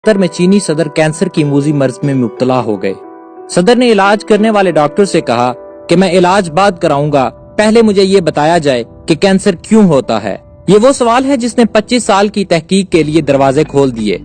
1971 में चीनी सदर कैंसर की मूजी मर्ज में मुब्तला हो गए। सदर ने इलाज करने वाले डॉक्टर से कहा कि मैं इलाज बाद कराऊंगा, पहले मुझे ये बताया जाए कि कैंसर क्यों होता है। ये वो सवाल है जिसने 25 साल की तहकीक के लिए दरवाजे खोल दिए।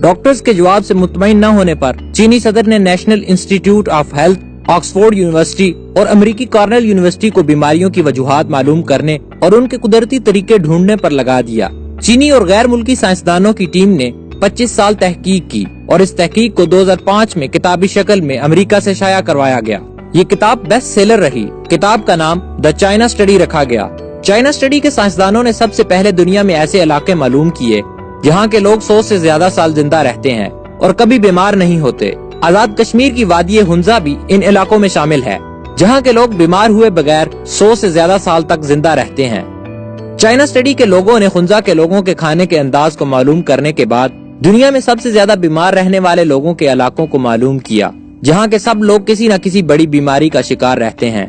डॉक्टर्स के जवाब से मुतमईन न होने पर चीनी सदर ने national institute of health, Oxford university और अमेरिकी कॉर्नेल यूनिवर्सिटी को बीमारियों की वजूहात मालूम करने और उनके कुदरती तरीके ढूंढने पर लगा दिया। चीनी और गैर मुल्की साइंसदानों की टीम ने 25 साल तहकीक की और इस तहकीक को 2005 में किताबी शक्ल में अमेरिका से शाया करवाया गया। ये किताब बेस्ट सेलर रही। किताब का नाम द चाइना स्टडी रखा गया। चाइना स्टडी के साइंसदानों ने सबसे पहले दुनिया में ऐसे इलाके मालूम किए जहाँ के लोग 100 से ज्यादा साल जिंदा रहते हैं और कभी बीमार नहीं होते। आजाद कश्मीर की वादी हुंजा भी इन इलाकों में शामिल है, जहाँ के लोग बीमार हुए बगैर 100 से ज्यादा साल तक जिंदा रहते हैं। चाइना स्टडी के लोगों ने हुंजा के लोगों के खाने के अंदाज को मालूम करने के बाद दुनिया में सबसे ज्यादा बीमार रहने वाले लोगों के इलाकों को मालूम किया, जहाँ के सब लोग किसी न किसी बड़ी बीमारी का शिकार रहते हैं।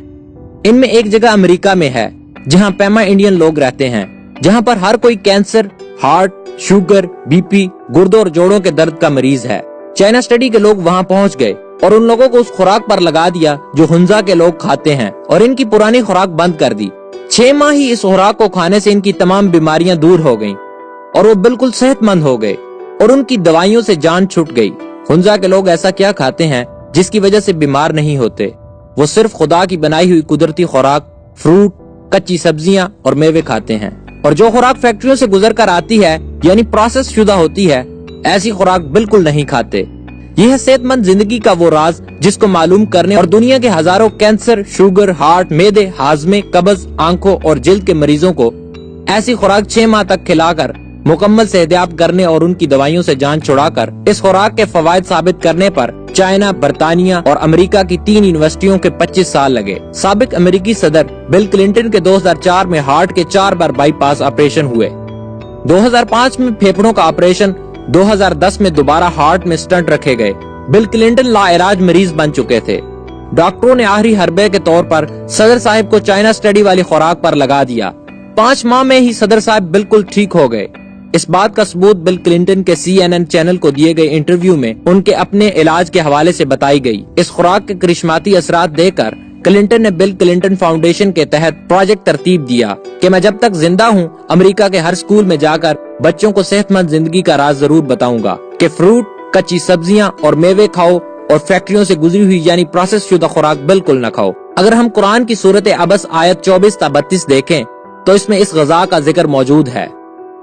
इनमें एक जगह अमेरिका में है जहाँ पैमा इंडियन लोग रहते हैं, जहाँ पर हर कोई कैंसर, हार्ट, शुगर, बीपी, गुर्दों और जोड़ों के दर्द का मरीज है। चाइना स्टडी के लोग वहाँ पहुँच गए और उन लोगों को उस खुराक पर लगा दिया जो हुंजा के लोग खाते हैं और इनकी पुरानी खुराक बंद कर दी। 6 माह ही इस खुराक को खाने से इनकी तमाम बीमारियां दूर हो गईं और वो बिल्कुल सेहतमंद हो गए और उनकी दवाइयों से जान छूट गई। हुंजा के लोग ऐसा क्या खाते हैं जिसकी वजह से बीमार नहीं होते? वो सिर्फ खुदा की बनाई हुई कुदरती खुराक, फ्रूट, कच्ची सब्जियां और मेवे खाते हैं। और जो खुराक फैक्ट्रियों से गुजर कर आती है यानी प्रोसेस शुदा होती है, ऐसी खुराक बिल्कुल नहीं खाते। यह है सेहतमंद जिंदगी का वो राज जिसको मालूम करने और दुनिया के हजारों कैंसर, शुगर, हार्ट, मेदे, हाजमे, कब्ज, आंखों और जिल्द के मरीजों को ऐसी खुराक 6 माह तक खिलाकर मुकम्मल सेहतियाब करने और उनकी दवाइयों से जान छुड़ाकर इस खुराक के फवायद साबित करने पर चाइना, बरतानिया और अमेरिका की 3 यूनिवर्सिटियों के 25 साल लगे। साबिक अमेरिकी सदर बिल क्लिंटन के 2004 में हार्ट के 4 बार बाईपास ऑपरेशन हुए, 2005 में फेफड़ों का ऑपरेशन, 2010 में दोबारा हार्ट में स्टंट रखे गए। बिल क्लिंटन लाइलाज मरीज बन चुके थे। डॉक्टरों ने आखिरी हरबे के तौर पर सदर साहब को चाइना स्टडी वाली खुराक पर लगा दिया। 5 माह में ही सदर साहब बिल्कुल ठीक हो गए। इस बात का सबूत बिल क्लिंटन के CNN चैनल को दिए गए इंटरव्यू में उनके अपने इलाज के हवाले से बताई गई। इस खुराक के करिश्माती असरात देकर क्लिंटन ने बिल क्लिंटन फाउंडेशन के तहत प्रोजेक्ट तरतीब दिया कि मैं जब तक जिंदा हूँ अमेरिका के हर स्कूल में जाकर बच्चों को सेहतमंद जिंदगी का राज जरूर बताऊंगा कि फ्रूट, कच्ची सब्जियां और मेवे खाओ और फैक्ट्रियों से गुजरी हुई यानी प्रोसेस शुदा खुराक बिल्कुल न खाओ। अगर हम कुरान की सूरत अबस आयत 24-32 देखें तो इसमें इस गज़ा का जिक्र मौजूद है।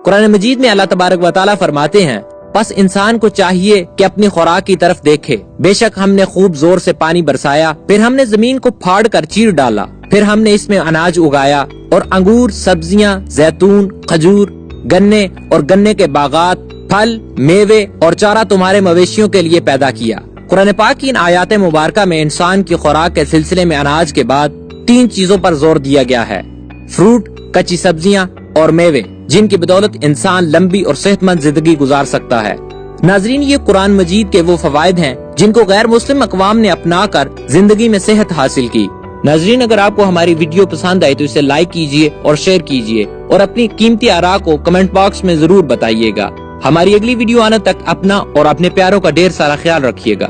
कुरान मजीद में अल्लाह तबारक व तआला फरमाते हैं, बस इंसान को चाहिए कि अपनी खुराक की तरफ देखे। बेशक हमने खूब जोर से पानी बरसाया, फिर हमने जमीन को फाड़ कर चीर डाला, फिर हमने इसमें अनाज उगाया और अंगूर, सब्जियां, जैतून, खजूर, गन्ने और गन्ने के बागात, फल, मेवे और चारा तुम्हारे मवेशियों के लिए पैदा किया। कुरान पाक की इन आयात मुबारका में इंसान की खुराक के सिलसिले में अनाज के बाद 3 चीजों पर जोर दिया गया है: फ्रूट, कच्ची सब्जियां और मेवे, जिनकी बदौलत इंसान लंबी और सेहतमंद जिंदगी गुजार सकता है। नाजरीन, ये कुरान मजीद के वो फवायद हैं जिनको गैर मुस्लिम अक़वाम ने अपना कर जिंदगी में सेहत हासिल की। नाजरीन, अगर आपको हमारी वीडियो पसंद आई तो इसे लाइक कीजिए और शेयर कीजिए और अपनी कीमती आरा को कमेंट बॉक्स में जरूर बताइएगा। हमारी अगली वीडियो आने तक अपना और अपने प्यारों का ढेर सारा ख्याल रखिएगा।